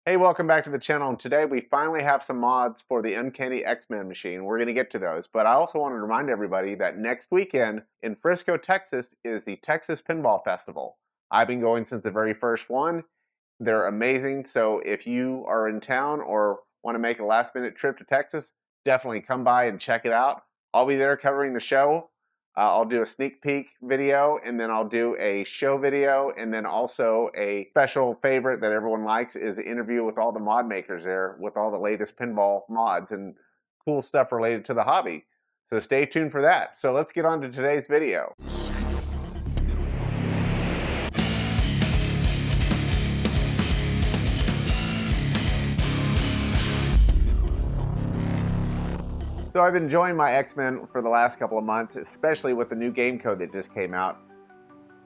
Hey, welcome back to the channel, and today we finally have some mods for the Uncanny X-Men machine. We're going to get to those, but I also want to remind everybody that next weekend in Frisco, Texas is the Texas Pinball Festival. I've been going since the very first one. They're amazing, so if you are in town or want to make a last-minute trip to Texas, definitely come by and check it out. I'll be there covering the show. I'll do a sneak peek video, and then I'll do a show video, and then also a special favorite that everyone likes is an interview with all the mod makers there with all the latest pinball mods and cool stuff related to the hobby. So stay tuned for that. So let's get on to today's video. So I've been enjoying my X-Men for the last couple of months, especially with the new game code that just came out.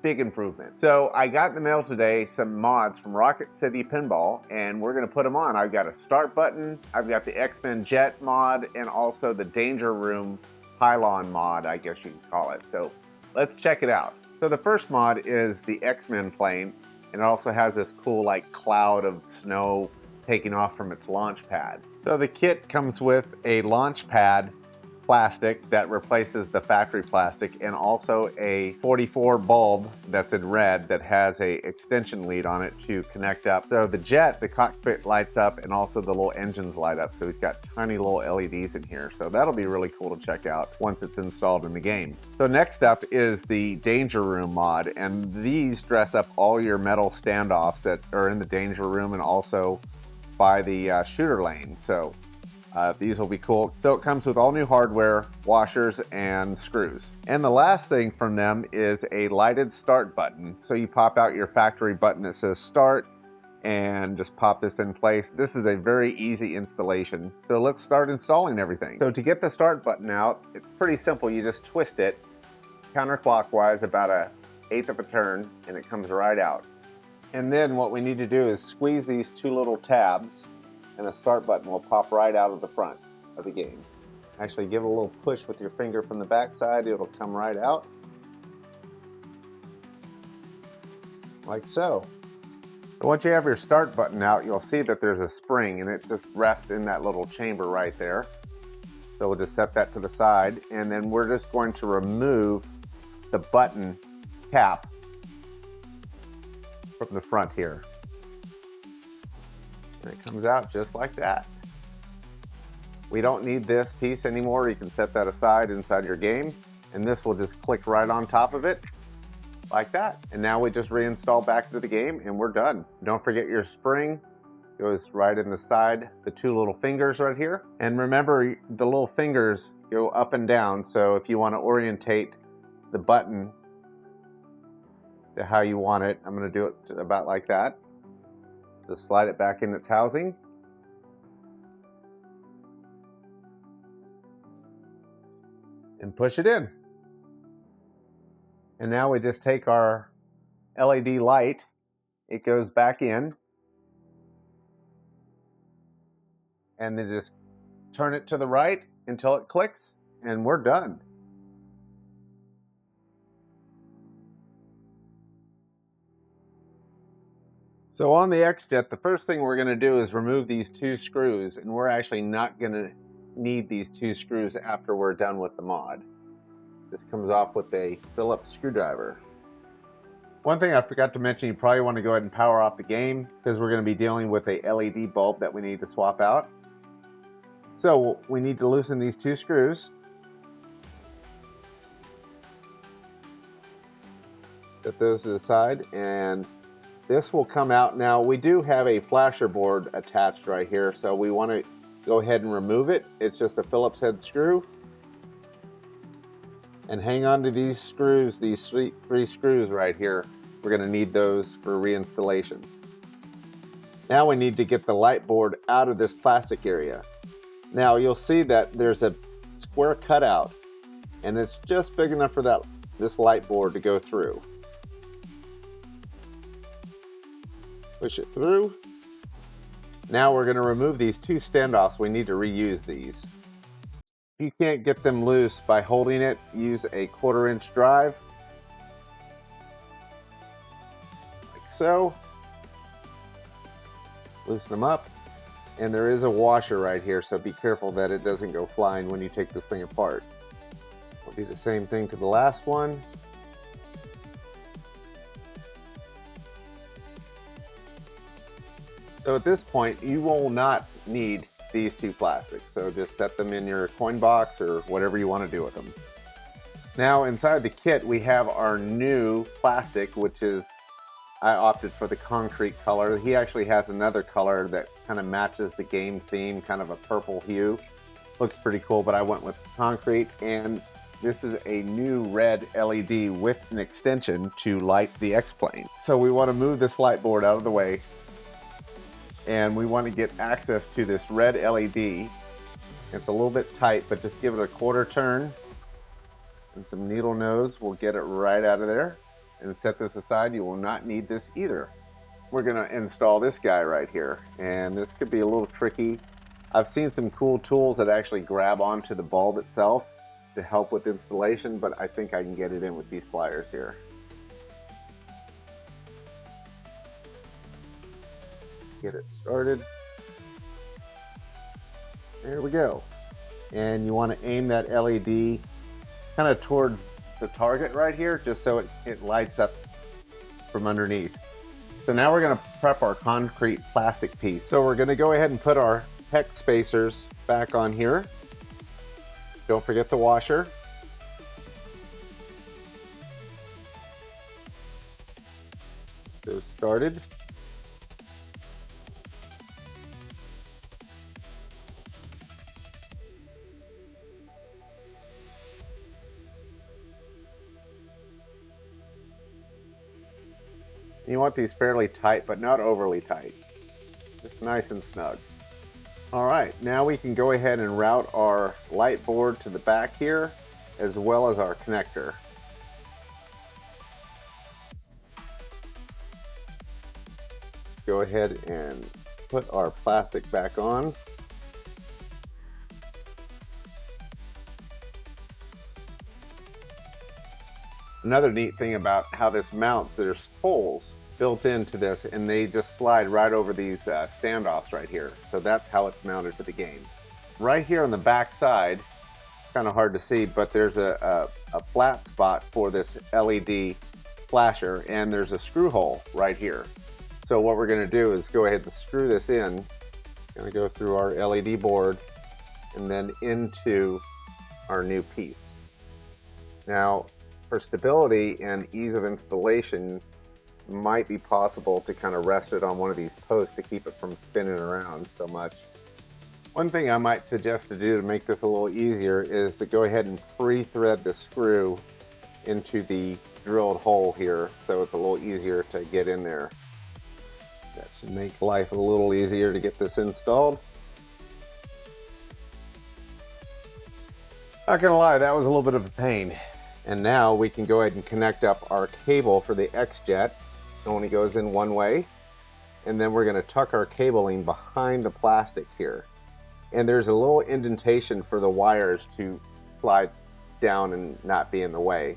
Big improvement. So I got in the mail today some mods from Rocket City Pinball, and we're going to put them on. I've got a start button, I've got the X-Men Jet mod, and also the Danger Room Pylon mod, I guess you could call it. So let's check it out. So the first mod is the X-Men plane, and it also has this cool like cloud of snow taking off from its launch pad. So the kit comes with a launch pad plastic that replaces the factory plastic, and also a 44 bulb that's in red that has a extension lead on it to connect up. So the jet, the cockpit lights up, and also the little engines light up. So he's got tiny little LEDs in here. So that'll be really cool to check out once it's installed in the game. So next up is the Danger Room mod, and these dress up all your metal standoffs that are in the Danger Room and also by the shooter lane. So these will be cool. So it comes with all new hardware, washers, and screws. And the last thing from them is a lighted start button. So you pop out your factory button that says start and just pop this in place. This is a very easy installation. So let's start installing everything. So to get the start button out, it's pretty simple. You just twist it counterclockwise about 1/8 of a turn, and it comes right out. And then what we need to do is squeeze these two little tabs, and the start button will pop right out of the front of the game. Actually, give it a little push with your finger from the back side, it'll come right out. Like so. Once you have your start button out, you'll see that there's a spring, and it just rests in that little chamber right there. So we'll just set that to the side, and then we're just going to remove the button cap from the front here. And it comes out just like that. We don't need this piece anymore. You can set that aside inside your game, and this will just click right on top of it like that. And now we just reinstall back into the game, and we're done. Don't forget your spring goes right in the side, the two little fingers right here. And remember, the little fingers go up and down, so if you want to orientate the button to how you want it, I'm going to do it about like that. Just slide it back in its housing. And push it in. And now we just take our LED light, it goes back in, and then just turn it to the right until it clicks, and we're done. So on the X-Jet, the first thing we're going to do is remove these two screws, and we're actually not going to need these two screws after we're done with the mod. This comes off with a Phillips screwdriver. One thing I forgot to mention, you probably want to go ahead and power off the game because we're going to be dealing with a LED bulb that we need to swap out. So we need to loosen these two screws. Set those to the side, and this will come out. Now we do have a flasher board attached right here, so we want to go ahead and remove it. It's just a Phillips head screw. And hang on to these screws, these three screws right here. We're going to need those for reinstallation. Now we need to get the light board out of this plastic area. Now you'll see that there's a square cutout, and it's just big enough for this light board to go through. Push it through. Now we're going to remove these two standoffs. We need to reuse these. If you can't get them loose by holding it, use a 1/4 inch drive. Like so. loosen them up. And there is a washer right here, so be careful that it doesn't go flying when you take this thing apart. We'll do the same thing to the last one. So at this point, you will not need these two plastics. So just set them in your coin box or whatever you want to do with them. Now inside the kit, we have our new plastic, which is, I opted for the concrete color. He actually has another color that kind of matches the game theme, kind of a purple hue. Looks pretty cool, but I went with concrete. And this is a new red LED with an extension to light the X-plane. So we want to move this light board out of the way. And we want to get access to this red LED. It's a little bit tight, but just give it a quarter turn. And some needle nose will get it right out of there. And set this aside. You will not need this either. We're going to install this guy right here, and this could be a little tricky. I've seen some cool tools that actually grab onto the bulb itself to help with installation, but I think I can get it in with these pliers here. Get it started. There we go. And you want to aim that LED kind of towards the target right here, just so it lights up from underneath. So now we're going to prep our concrete plastic piece. So we're going to go ahead and put our hex spacers back on here. Don't forget the washer. Those started. You want these fairly tight, but not overly tight. Just nice and snug. All right, now we can go ahead and route our light board to the back here, as well as our connector. Go ahead and put our plastic back on. Another neat thing about how this mounts, there's holes built into this, and they just slide right over these standoffs right here. So that's how it's mounted to the game. Right here on the back side, kind of hard to see, but there's a flat spot for this LED flasher, and there's a screw hole right here. So what we're going to do is go ahead and screw this in. Going to go through our LED board and then into our new piece. Now, for stability and ease of installation, it might be possible to kind of rest it on one of these posts to keep it from spinning around so much. One thing I might suggest to do to make this a little easier is to go ahead and pre-thread the screw into the drilled hole here, so it's a little easier to get in there. That should make life a little easier to get this installed. Not gonna lie, that was a little bit of a pain. And now we can go ahead and connect up our cable for the X-Jet. It only goes in one way. And then we're going to tuck our cabling behind the plastic here. And there's a little indentation for the wires to slide down and not be in the way.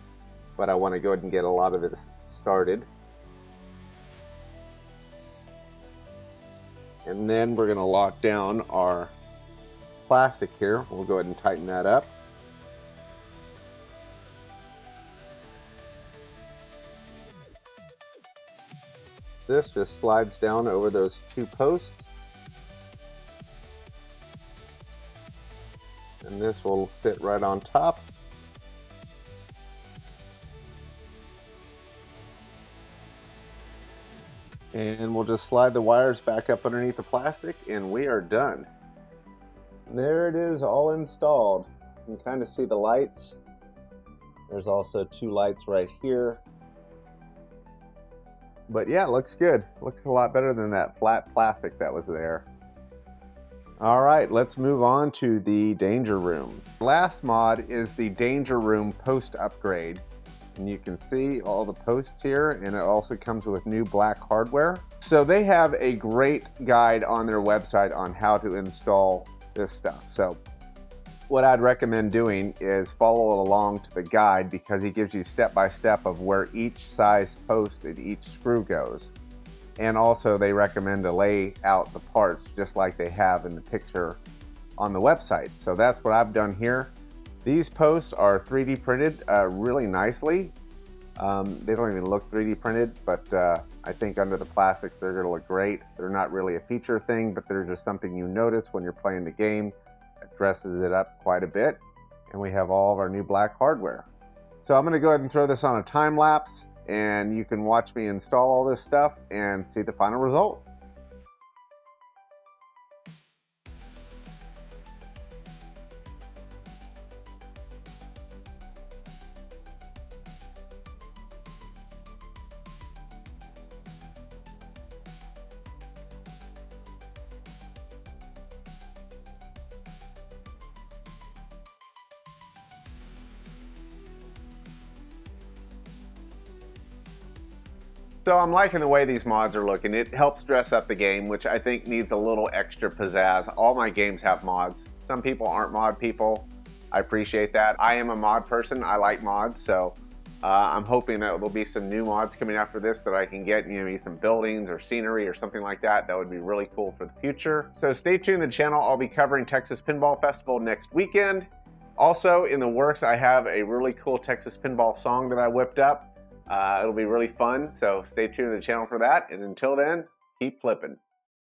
But I want to go ahead and get a lot of this started. And then we're going to lock down our plastic here. We'll go ahead and tighten that up. This just slides down over those two posts. And this will sit right on top. And we'll just slide the wires back up underneath the plastic and we are done. There it is, all installed. You can kind of see the lights. There's also two lights right here. But yeah, it looks good. Looks a lot better than that flat plastic that was there. All right, let's move on to the Danger Room. Last mod is the Danger Room post upgrade. And you can see all the posts here, and it also comes with new black hardware. So they have a great guide on their website on how to install this stuff. So what I'd recommend doing is follow along to the guide, because he gives you step by step of where each size post and each screw goes. And also they recommend to lay out the parts just like they have in the picture on the website. So that's what I've done here. These posts are 3D printed really nicely. They don't even look 3D printed, but I think under the plastics they're going to look great. They're not really a feature thing, but they're just something you notice when you're playing the game. It dresses it up quite a bit. And we have all of our new black hardware. So I'm going to go ahead and throw this on a time lapse, and you can watch me install all this stuff and see the final result. So I'm liking the way these mods are looking. It helps dress up the game, which I think needs a little extra pizzazz. All my games have mods. Some people aren't mod people. I appreciate that. I am a mod person. I like mods, so I'm hoping that there'll be some new mods coming after this that I can get, maybe some buildings or scenery or something like that. That would be really cool for the future. So stay tuned to the channel. I'll be covering Texas Pinball Festival next weekend. Also in the works, I have a really cool Texas Pinball song that I whipped up. It'll be really fun, so stay tuned to the channel for that. And until then, keep flipping.